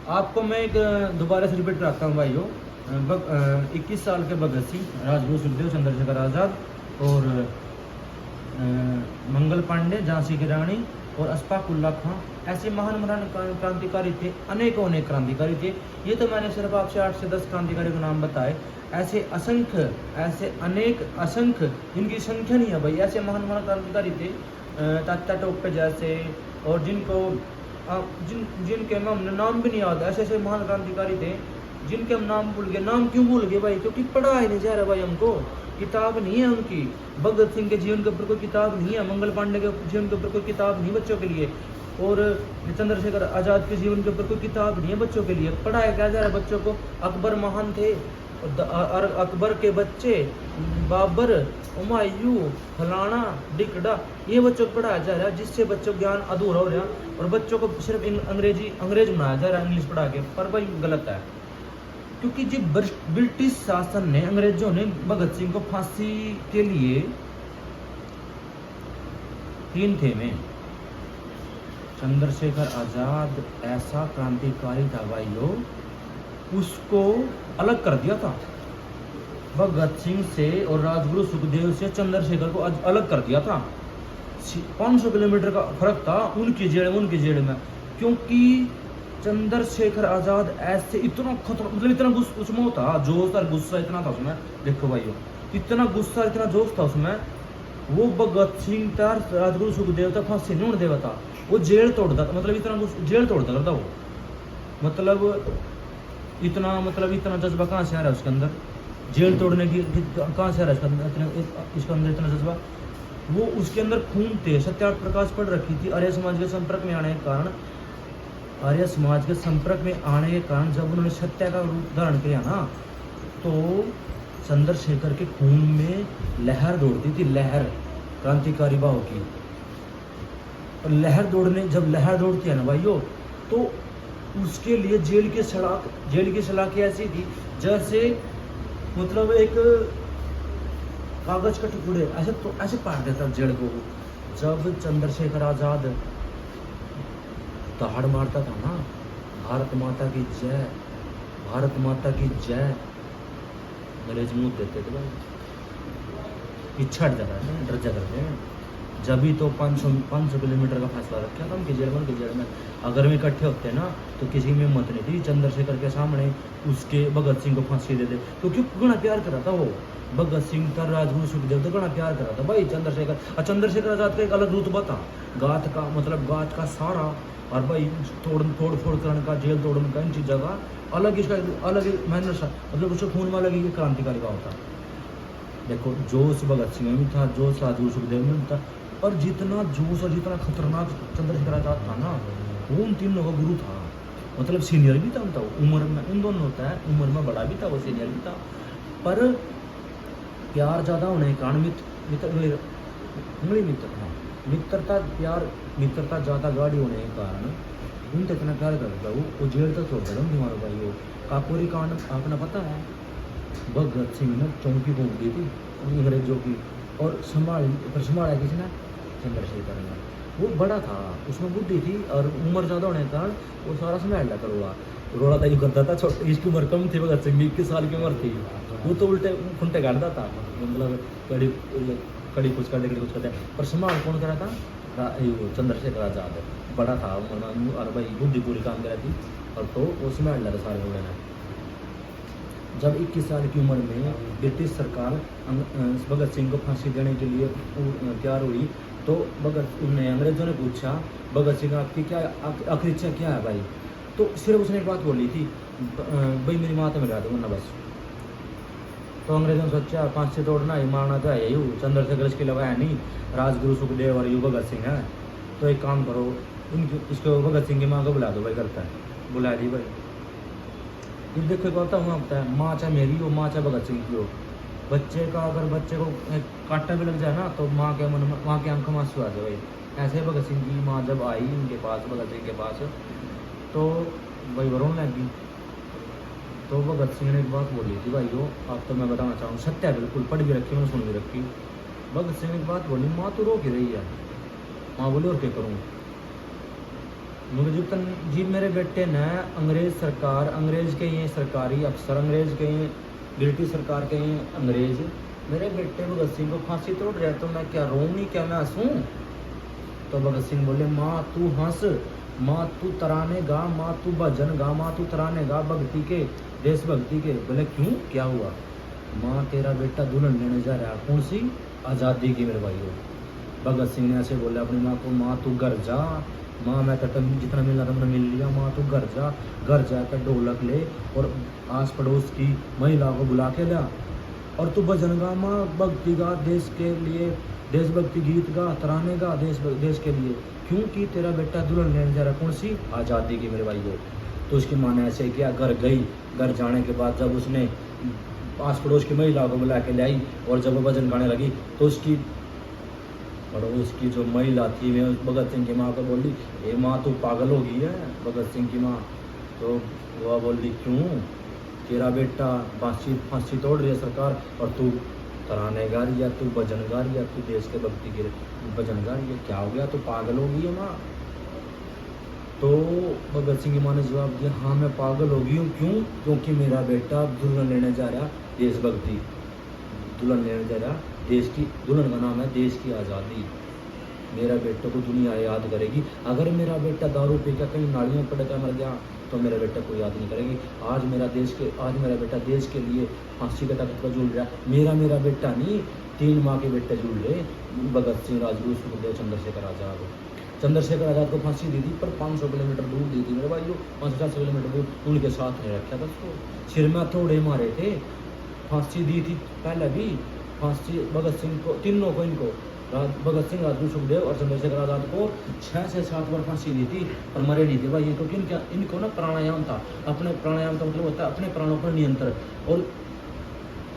आपको मैं एक दोबारा से रिपीट कराता हूँ भाइयों। 21 साल के भगत सिंह, राजगुरु सुखदेव, चंद्रशेखर आज़ाद और मंगल पांडे, झांसी की रानी और अशफाक उल्लाह खां ऐसे महान महान क्रांतिकारी थे। अनेकों अनेक क्रांतिकारी थे। ये तो मैंने सिर्फ आपसे 8 से 10 क्रांतिकारी के नाम बताए। ऐसे असंख्य, ऐसे अनेक असंख्य, इनकी संख्या नहीं है भाई। ऐसे महान महान क्रांतिकारी थे तात्या टोपे जैसे, और जिनके हमने नाम भी नहीं याद। ऐसे ऐसे महान क्रांतिकारी थे जिनके हम नाम भूल गए। नाम क्यों भूल गए भाई? क्योंकि पढ़ा ही नहीं जा रहा भाई हमको। किताब नहीं है उनकी। भगत सिंह के जीवन के ऊपर कोई किताब नहीं है। मंगल पांडे के जीवन के ऊपर कोई किताब नहीं बच्चों के लिए। और चंद्रशेखर आज़ाद के जीवन के ऊपर कोई किताब नहीं है बच्चों के लिए। पढ़ाया क्या जा रहा है बच्चों को? अकबर महान थे और अकबर के बच्चे बाबर, हुमायूं, फलाना डिकड़ा, ये बच्चों को पढ़ाया जा रहा है, जिससे बच्चों को ज्ञान अधूरा हो रहा है और बच्चों को सिर्फ अंग्रेज बनाया जा रहा है, इंग्लिश पढ़ा के। पर भाई गलत है। क्योंकि जब ब्रिटिश शासन ने, अंग्रेजों ने भगत सिंह को फांसी के लिए 3 थे में। चंद्रशेखर आज़ाद ऐसा क्रांतिकारी था भाइयों, उसको अलग कर दिया था। भगत सिंह से और राजगुरु सुखदेव से चंद्रशेखर को अलग कर दिया था। 500 किलोमीटर का फर्क था उनकी जेल में। क्योंकि चंद्रशेखर आज़ाद ऐसे इतना खतरा, मतलब इतना उसमें था जोश और गुस्सा इतना था उसमें। देखो भाइयों, इतना गुस्सा इतना जोश था उसमें। वो भगत सिंह था, राजगुरु सुखदेव था, फांसी नहीं होने देता था। वो जेल तोड़ता था, मतलब इतना जेल तोड़ता करता वो। मतलब इतना जज्बा कहाँ से आ रहा है उसके अंदर? जेल तोड़ने की कहाँ से आ रहा है इसके अंदर इतना जज्बा? वो उसके अंदर खून थे। सत्याग्रह प्रकाश पड़ रखी थी। आर्य समाज के संपर्क में आने के कारण जब उन्होंने सत्या का रूप धारण किया ना, तो चंद्रशेखर के खून में लहर दौड़ती थी, लहर क्रांतिकारी भाव की। और जब लहर दौड़ती है ना भाइयों, तो उसके लिए जेल की सलाखें ऐसी थी जैसे मतलब एक कागज का टुकड़े ऐसे पार देता जेल को। जब चंद्रशेखर आज़ाद दहाड़ मारता था ना, भारत माता की जय, भारत माता की जय, अंग्रेज मुंह देते थे भाई, पीछे हट जाता है, डर जाते हैं। जब भी तो 500 किलोमीटर का फैसला रखा था उनके जेल में। अगर वे इकट्ठे होते ना तो किसी में हिम्मत नहीं थी चंद्रशेखर के सामने उसके भगत सिंह को फांसी दे दे। क्योंकि घना प्यार करा था वो भगत सिंह था, राजगुरु सुखदेव था, घना प्यार करा था भाई चंद्रशेखर आज़ाद का एक अलग रुतबा था। गात का सारा, और भाई तोड़ फोड़ करने का, जेल तोड़ने का, इन चीज़ों का अलग मेहनत, मतलब उसके खून में अलग ही क्रांतिकारी का होता। देखो जोश भगत सिंह में भी था, जोश राजगुरु सुखदेव में भी था, और जितना जोश और जितना खतरनाक चंद्रशेखर आज़ाद था ना, वो उन तीनों का गुरु था। मतलब सीनियर भी था उनका उम्र में, उन दोनों होता है, उम्र में बड़ा भी था वो, सीनियर भी था। पर प्यार ज़्यादा होने के कारण मित्रता ज़्यादा गाढ़ी होने के कारण उनसे इतना प्यार करता वो जेल तक छोड़ देता हमारे भाई। वो काकोरी कांड आपने पता है? भगत सिंह ने चौकी फूंक दी थी अंग्रेजों की, और संभाला किसने? चंद्रशेखर ने। वो बड़ा था, उसमें बुद्धि थी, और उम्र ज़्यादा होने के कारण वो सारा संभाल था। रोड़ा था, करता था। छोटे, इसकी उम्र कम थी, भगत सिंह 21 साल की उम्र थी। वो तो उल्टे फुंटे काटता था, मतलब कड़ी कुछ करते। पर संभाल कौन करा था? चंद्रशेखर आज़ाद। बड़ा था उम्र में, और भाई बुद्धि पूरी काम करा थी, और तो वो संभाल था सारे लोगों ने। जब 21 साल की उम्र में ब्रिटिश सरकार भगत सिंह को फांसी देने के लिए तैयार हुई, तो अंग्रेजों ने पूछा, भगत सिंह आपकी क्या आखिरी इच्छा क्या है भाई? तो सिर्फ उसने एक बात बोली थी, भाई मेरी माता मिला दो वरना बस। तो अंग्रेजों ने सोचा फांसी तोड़ना है, मारना तो है यू, चंद्रशेखर इसके अलावा है नहीं, राजगुरु सुखदेव और यू भगत सिंह है। तो एक काम करो, इसको भगत सिंह की माँ को बुला दो भाई। करता है, बुला दी भाई। ये देखो एक होता है, माँ चाहे मेरी हो, माँ चाहे भगत सिंह की हो, अगर बच्चे को कांटा भी लग जाए ना, तो माँ के आंखों में आंसू आ जाए भाई। ऐसे भगत सिंह की माँ जब आई उनके पास, भगत सिंह के पास, तो भाई वो रोने लगी। तो भगत सिंह ने एक बात बोली थी भाइयों, आप तो मैं बताना चाहूँ, सत्य है बिल्कुल, पढ़ भी रखी, मैंने सुन भी रखी। भगत सिंह ने एक बात बोली, माँ तो रो के रही है। माँ बोली और क्या करूँ? मुझे जी मेरे बेटे ने अंग्रेज़ सरकार, अंग्रेज़ के ये सरकारी अफसर, अंग्रेज़ के ये ब्रिटिश सरकार के ये अंग्रेज़ मेरे बेटे भगत सिंह को फांसी तोड़ रहे, तो मैं क्या रोऊँ नहीं, क्या मैं हंसूँ? तो भगत सिंह बोले माँ तू हंस, माँ तू तराने गा, माँ तू भजन गा, माँ तू तराने गा भक्ति के, देशभक्ति के। बोले क्यों, क्या हुआ? माँ तेरा बेटा दुल्हन लेने जा रहा है। कौन सी? आज़ादी की मेरे भाइयों। भगत सिंह ने ऐसे बोला अपनी माँ को, माँ तू घर जा, माँ मैं तो जितना मिलना था मैंने मिल लिया, माँ तू घर जा, घर जाकर ढोलक ले और आस पड़ोस की महिला को बुला के ला और तू भजन गा, माँ भक्ति गा, देश के लिए देशभक्ति गीत गा, तराने गा देश के लिए, क्योंकि तेरा बेटा दुल्हन लेने जा रहा। कौन सी? आज़ादी की मेरे भाइयों। तो उसकी माँ ने ऐसे किया, घर गई, घर जाने के बाद जब उसने आस पड़ोस की महिला को बुला के लाई और जब वो भजन गाने लगी तो उसकी पड़ोस की जो महिला थी मैं भगत सिंह की माँ को बोली, ए माँ तू पागल हो गई है? भगत सिंह की माँ तो वह बोली क्यों, तेरा बेटा फांसी तोड़ रही है सरकार और तू तराने गा रही है, तू भजन गा रही है, तू देश के भक्ति के भजन गा रही है, क्या हो गया, तू पागल हो गई है माँ? तो भगत सिंह की माँ ने जवाब दिया, हाँ मैं पागल हो गई हूँ। क्यों? क्योंकि मेरा बेटा दुल्हन लेने जा रहा, देशभक्ति दुल्हन लेने जा रहा, देश की दुल्हन का नाम है देश की आज़ादी। मेरा बेटे को दुनिया याद करेगी। अगर मेरा बेटा दारू पी कर कहीं नालियों में पड़ कर मर गया तो मेरे बेटे को याद नहीं करेगी। आज मेरा बेटा देश के लिए फांसी के तख्त पर झूल रहा। मेरा बेटा नहीं, 3 माँ के बेटे झूल रहे। भगत सिंह, राजगुरु, सुखदेव, चंद्रशेखर आज़ाद। चंद्रशेखर आज़ाद को फांसी दी थी पर 500 किलोमीटर दूर दी थी मेरे भाइयों, 550 किलोमीटर दूर। उनके साथ नहीं रखा था उसको, सिर में थोड़े मारे थे। फांसी दी थी पहले भी, फांसी भगत सिंह को, तीनों को, इनको भगत सिंह, राजगुरु, सुखदेव और चंद्रशेखर आज़ाद को 6 से 7 बार फांसी दी थी और मरे नहीं थे भाई। क्योंकि इनको ना प्राणायाम था, अपने प्राणायाम का मतलब होता है अपने प्राणों पर नियंत्रण। और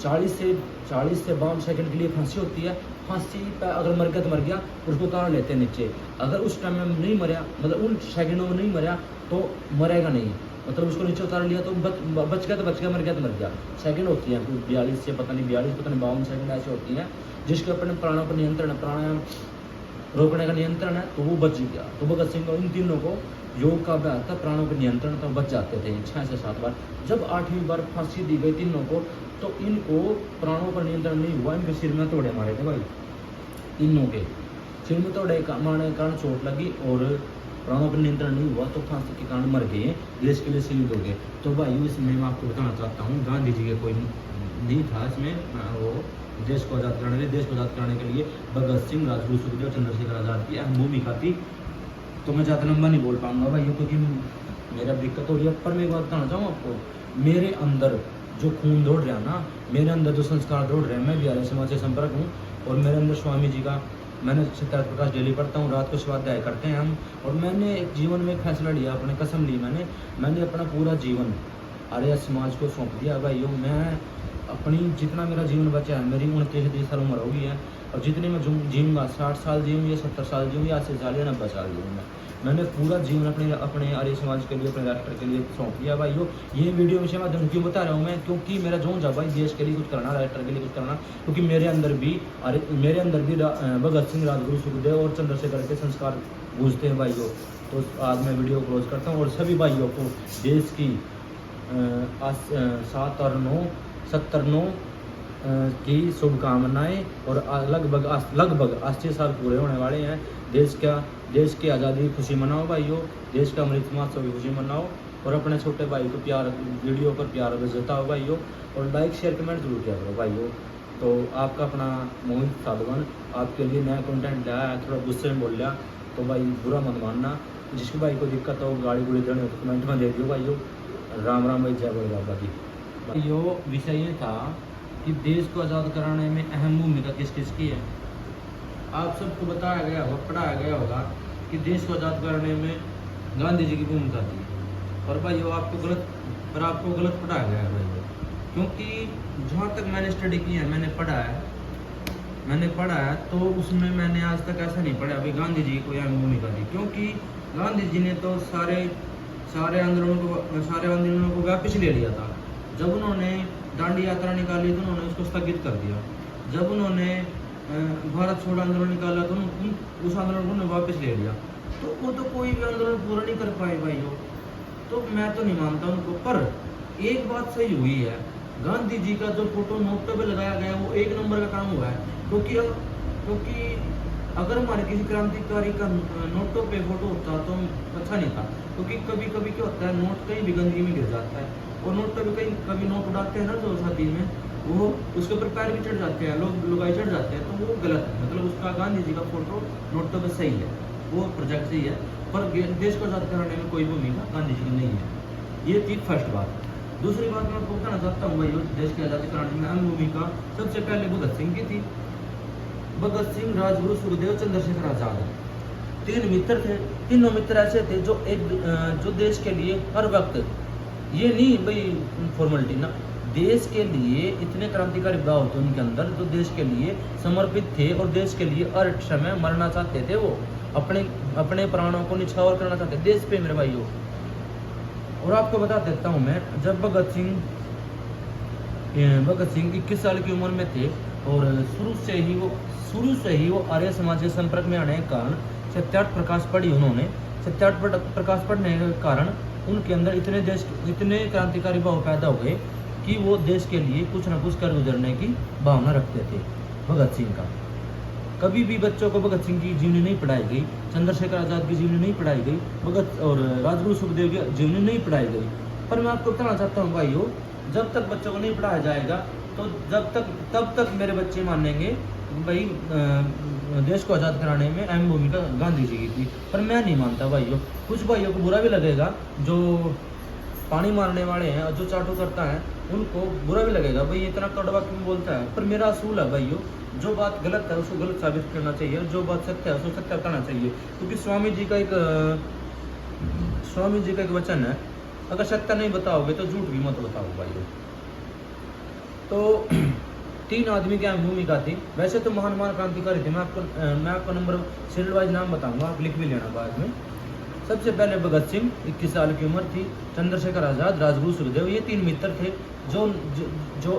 40 से 52 सेकंड के लिए फांसी होती है। फांसी पर अगर मर गया तो मर गया, उसको उतार लेते हैं नीचे। अगर उस टाइम में नहीं मरा, मतलब उन सेकंडों में नहीं मरा तो मरेगा नहीं, मतलब उसको नीचे उतार लिया तो बच गया तो बच गया, मर गया तो मर गया। सेकंड होती है 42 से पता नहीं 52 सेकंड ऐसे होती हैं जिसके अपने प्राणों पर नियंत्रण है, प्राणायाम रोकने का नियंत्रण है, तो वो बच गया। तो भगत सिंह को, इन तीनों को योग का अभ्यास था, प्राणों पर नियंत्रण था, बच जाते थे 6 से 7 बार। जब 8वीं बार फांसी दी गई तीनों को तो इनको प्राणों पर नियंत्रण नहीं हुआ, इनके सिर में तोड़े मारे थे भाई। तीनों के सिर में तोड़े मारने के कारण चोट लगी और प्राणों पर नियंत्रण नहीं हुआ तो फांसी के कारण मर गए, देश के लिए शहीद हो गए। तो भाई इसमें मैं आपको बताना चाहता हूँ, गांधी जी के कोई नहीं था इसमें, वो देश को आज़ाद कराने के लिए भगत सिंह, राजगुरु, सुखदेव, चंद्रशेखर आज़ाद की अहम भूमिका थी। तो मैं ज़्यादा लंबा नहीं बोल पाऊंगा भाई क्योंकि मेरा दिक्कत हो रही है। पर मैं एक बात बताना चाहूँ आपको, मेरे अंदर जो खून दौड़ रहा है ना, मेरे अंदर जो संस्कार दौड़ रहे हैं, मैं भी आर्य समाज से संपर्क हूँ और मेरे अंदर स्वामी जी का, मैंने सत्यार्थ प्रकाश डेली पढ़ता हूँ, रात को स्वाध्याय करते हैं हम। और मैंने एक जीवन में एक फैसला लिया, अपने कसम ली मैंने अपना पूरा जीवन आर्य समाज को सौंप दिया भाइयों। मैं अपनी जितना मेरा जीवन बचा है, मेरी 29 साल उम्र हो गई है और जितनी मैं जीऊँगा, 60 साल जीऊँ या 70 साल जीऊँ या 80 साल या 90 साल जीऊँ, मैंने पूरा जीवन अपने आर्य समाज के लिए, अपने राष्ट्र के लिए सौंप दिया भाइयों। ये वीडियो में मैं क्यों बता रहा हूँ मैं, क्योंकि मेरा जोन जा भाई, देश के लिए कुछ करना, राष्ट्र के लिए कुछ करना। क्योंकि मेरे अंदर भी भगत सिंह, राजगुरु, सुखदेव और चंद्रशेखर के संस्कार गूंजते हैं भाइयों। तो आज मैं वीडियो क्लोज करता हूँ और सभी भाइयों को देश की 7 और 9 79 की शुभकामनाएं। और लगभग 80 साल पूरे होने वाले हैं। देश की आज़ादी की खुशी मनाओ भाइयों, देश का अमृत महोत्सव की खुशी मनाओ और अपने छोटे भाई को प्यार, वीडियो पर प्यार जताओ भाइयों और लाइक शेयर कमेंट जरूर किया करो भाइयों। तो आपका अपना मोहित साधवन आपके लिए नया कंटेंट लाया है, थोड़ा गुस्से में बोल लिया तो भाई बुरा मत मानना। जिसके भाई को दिक्कत हो, गाड़ी गुड़ी देने हो तो कमेंट में दे दियो भाइयों। राम राम भाई, जय बोल बाबा जी। यो विषय ये था कि देश को आज़ाद कराने में अहम भूमिका किस किस की है। आप सबको बताया गया होगा, पढ़ाया गया होगा कि देश को आज़ाद कराने में गांधी जी की भूमिका थी। और भाई आपको गलत पढ़ाया गया है भाई, क्योंकि जहाँ तक मैंने स्टडी की है, मैंने पढ़ा है तो उसमें मैंने आज तक ऐसा नहीं पढ़ा अभी गांधी जी को अहम भूमिका थी। क्योंकि गांधी जी ने तो सारे आंदोलनों को वापस ले लिया था। जब उन्होंने दांडी यात्रा निकाली तो उन्होंने उसको स्थगित कर दिया। जब उन्होंने भारत छोड़ो आंदोलन निकाला तो उस आंदोलन को वापस ले लिया। तो वो तो कोई भी आंदोलन पूरा नहीं कर पाए भाइयों। तो मैं तो नहीं मानता उनको। पर एक बात सही हुई है, गांधी जी का जो फोटो नोटों पे लगाया गया वो एक नंबर का काम हुआ है। क्योंकि अगर हमारे किसी क्रांतिकारी का नोटों पे फोटो होता तो अच्छा नहीं था। क्योंकि कभी कभी क्या होता है, नोट कहीं भी गंदगी में गिर जाता है, और नोट पे भी कहीं कभी नोट उड़ाते हैं ना जो शादी में, वो उसके ऊपर पैर भी चढ़ जाते हैं, लोग लुगाई चढ़ जाते हैं, तो वो गलत है। मतलब उसका गांधी जी का फोटो नोटों पे सही है, वो प्रोजेक्ट सही है, पर देश को आजाद कराने में कोई भूमिका गांधी जी की नहीं है। ये थी फर्स्ट बात। दूसरी बात मैं आपको बताना चाहता हूँ भाई, देश की आज़ादी कराने में अहम भूमिका सबसे पहले भगत सिंह की थी। भगत सिंह, राजगुरु, सुखदेव, चंद्रशेखर आजाद, तीन मित्र थे। तीनों मित्र ऐसे थे जो जो देश के लिए हर वक्त, ये नहीं भाई फॉर्मेलिटी ना, देश के लिए इतने क्रांतिकारी भाव थे उनके अंदर, जो देश के लिए समर्पित थे और देश के लिए हर समय मरना चाहते थे। वो अपने प्राणों को निछावर करना चाहते देश पे मेरे भाइयों। और आपको बता देता हूँ मैं, जब भगत सिंह 21 साल की उम्र में थे, और शुरू से ही वो आर्य समाज के संपर्क में आने के कारण सत्याग्रह प्रकाश पढ़ी उन्होंने। सत्याग्रह प्रकाश पढ़ने के कारण उनके अंदर इतने क्रांतिकारी भाव पैदा हो गए कि वो देश के लिए कुछ ना कुछ कर गुजरने की भावना रखते थे। भगत सिंह का कभी भी बच्चों को भगत सिंह की जीवनी नहीं पढ़ाई गई, चंद्रशेखर आजाद की जीवनी नहीं पढ़ाई गई, भगत और राजगुरु सुखदेव की जीवनी नहीं पढ़ाई गई। पर मैं आपको बताना चाहता हूँ भाइयों, जब तक बच्चों को नहीं पढ़ाया जाएगा तो तब तक मेरे बच्चे मानेंगे भाई देश को आज़ाद कराने में अहम भूमिका गांधी जी की थी। पर मैं नहीं मानता भाइयों। कुछ भाइयों को बुरा भी लगेगा, जो पानी मारने वाले हैं और जो चाटू करता है उनको बुरा भी लगेगा, भाई इतना कड़वा क्यों बोलता है। पर मेरा असूल है भाइयों, जो बात गलत है उसको गलत साबित करना चाहिए, जो बात सत्य है उसको सत्य करना चाहिए। क्योंकि स्वामी जी का एक वचन है, अगर सत्य नहीं बताओगे तो झूठ भी मत बताओ भाइयों। तो 3 आदमी की अहम भूमिका थी। वैसे तो महान क्रांतिकारी थे। मैं आपको नंबर सीरियल वाइज नाम बताऊंगा, आप लिख भी लेना बाद में। सबसे पहले भगत सिंह, 21 साल की उम्र थी। चंद्रशेखर आजाद, राजगुरु सुखदेव, ये 3 मित्र थे जो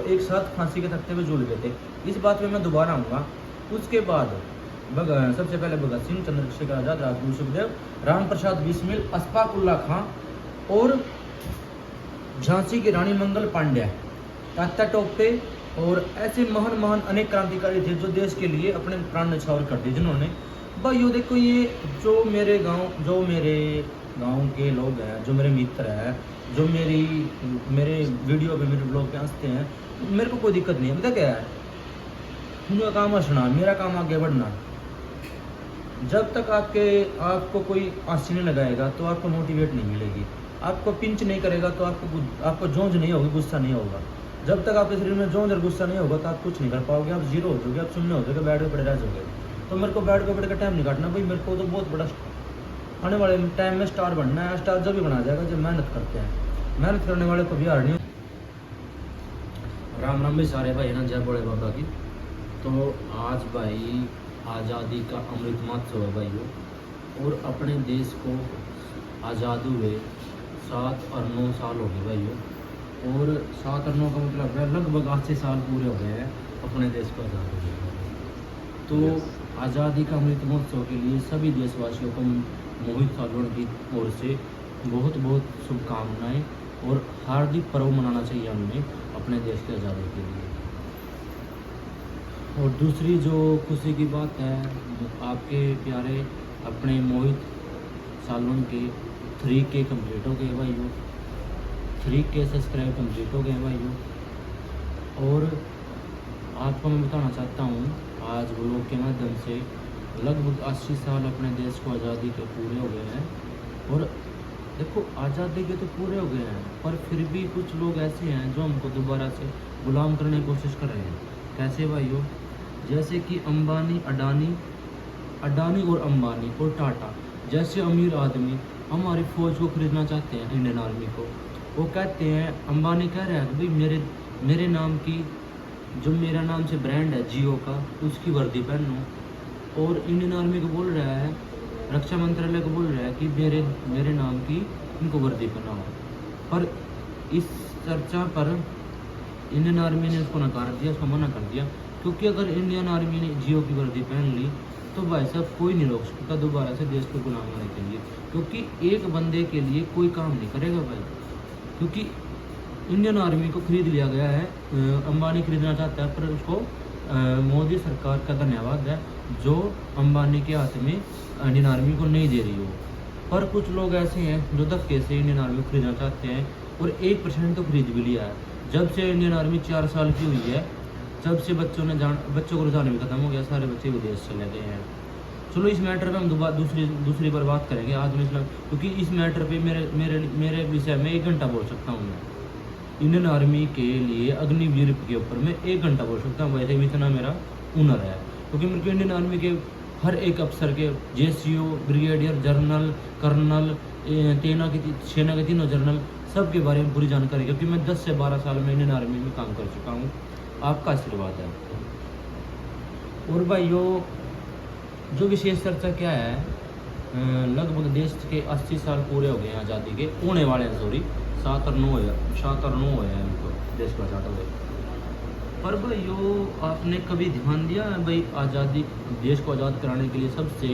एक साथ फांसी के तख्ते पे झूल गए थे। इस बात पे मैं दोबारा आऊँगा। उसके बाद सबसे पहले भगत सिंह, चंद्रशेखर आजाद, राजगुरु सुखदेव, राम प्रसाद बिस्मिल, अशफाक उल्ला खां और झांसी की रानी मंगल पांड्या, तात्या टोपे, और ऐसे महान अनेक क्रांतिकारी थे जो देश के लिए अपने प्राण न्यौछावर कर दिए। जिन्होंने भाइयों देखो, ये जो मेरे गांव के लोग हैं, जो मेरे मित्र हैं, जो मेरे वीडियो पे, मेरे ब्लॉग पे हंसते हैं, मेरे को कोई दिक्कत नहीं है। पता क्या है, उनका काम हंसना, मेरा काम आगे बढ़ना। जब तक आपको कोई आंसी नहीं लगाएगा तो आपको मोटिवेट नहीं मिलेगी, आपको पिंच नहीं करेगा तो आपको जोंज नहीं होगी, गुस्सा नहीं होगा। जब तक आपके शरीर में जोंज और गुस्सा नहीं होगा तो आप कुछ नहीं कर पाओगे, आप जीरो हो जाओगे, आप शून्य हो जाओगे, बैठ के पड़े रह जाओगे। तो मेरे को बैठ के पड़े का टाइम नहीं काटना भाई, मेरे को तो बहुत बड़ा आने वाले टाइम में स्टार बनना है। स्टार जब भी बना जाएगा जब मेहनत करते हैं, मेहनत करने वाले को भी हार नहीं। राम राम भी सारे भाई ना, जय बड़े बाबा की। तो आज भाई आज़ादी का अमृत महोत्सव है भाइयों, और अपने देश को आज़ाद हुए 7 और 9 साल हो गए भाइयों, और 7 और 9 का मतलब है लगभग 80 साल पूरे हो गए हैं अपने देश को आज़ाद हुए। तो आज़ादी का अमृत महोत्सव के लिए सभी देशवासियों को मोहित सालों की ओर से बहुत बहुत शुभकामनाएं और हार्दिक पर्व मनाना चाहिए हमें अपने देश के आज़ादी के लिए। और दूसरी जो खुशी की बात है, आपके प्यारे अपने मोहित सालों के 3K कंप्लीट हो गए भाइयों, 3K सब्सक्राइब कंप्लीट हो गए भाइयों। और आपको मैं बताना चाहता हूँ, आज व्लॉग के माध्यम से लगभग 80 साल अपने देश को आज़ादी के पूरे हो गए हैं। और देखो, आज़ादी के तो पूरे हो गए हैं, पर फिर भी कुछ लोग ऐसे हैं जो हमको दोबारा से गुलाम करने की कोशिश कर रहे हैं। कैसे भाइयों? जैसे कि अडानी और अंबानी और टाटा जैसे अमीर आदमी हमारी फ़ौज को खरीदना चाहते हैं, इंडियन आर्मी को। वो कहते हैं, अंबानी कह रहा है कि भाई मेरे नाम की, जो मेरा नाम से ब्रांड है जियो का, उसकी वर्दी पहनो। और इंडियन आर्मी को बोल रहा है, रक्षा मंत्रालय को बोल रहा है कि मेरे नाम की इनको वर्दी पहनाओ। पर इस चर्चा पर इंडियन आर्मी ने उसको नकार दिया, उसको मना कर दिया। क्योंकि अगर इंडियन आर्मी ने जियो की वर्दी पहन ली तो भाई साहब कोई नहीं रोक सकता दोबारा से देश को गुलाम होने के लिए, क्योंकि एक बंदे के लिए कोई काम नहीं करेगा भाई। क्योंकि इंडियन आर्मी को खरीद लिया गया है, अंबानी खरीदना चाहता है, पर उसको मोदी सरकार का धन्यवाद है जो अंबानी के हाथ में इंडियन आर्मी को नहीं दे रही हो। पर कुछ लोग ऐसे हैं जो धक्के से इंडियन आर्मी को खरीदना चाहते हैं, और 1% तो खरीद भी लिया है। जब से इंडियन आर्मी 4 साल की हुई है, जब से बच्चों को रुझान भी खत्म हो गया, सारे बच्चे विदेश चले गए हैं। चलो इस मैटर पे हम दूसरी बार बात करेंगे। आज मैं क्योंकि इस मैटर पे मेरे विषय में 1 घंटा बोल सकता हूँ मैं। इंडियन आर्मी के लिए अग्निवीर के ऊपर मैं 1 घंटा बोल सकता हूँ, वैसे भी इतना मेरा हुनर है। क्योंकि मेरे को इंडियन आर्मी के हर एक अफसर के जेसीओ, ब्रिगेडियर, जनरल, कर्नल, सेना के तीनों जनरल, सब के बारे में पूरी जानकारी, क्योंकि मैं 10 से 12 साल में इंडियन आर्मी में काम कर चुका हूँ। आपका आशीर्वाद है। और भाइयों, जो विशेष चर्चा क्या है, लगभग देश के 80 साल पूरे हो गए हैं आज़ादी के, होने वाले हैं, सॉरी 7 और 9 हुए हैं इनको देश को आज़ाद हुए। पर भाइयों, आपने कभी ध्यान दिया है भाई, आज़ादी देश को आज़ाद कराने के लिए सबसे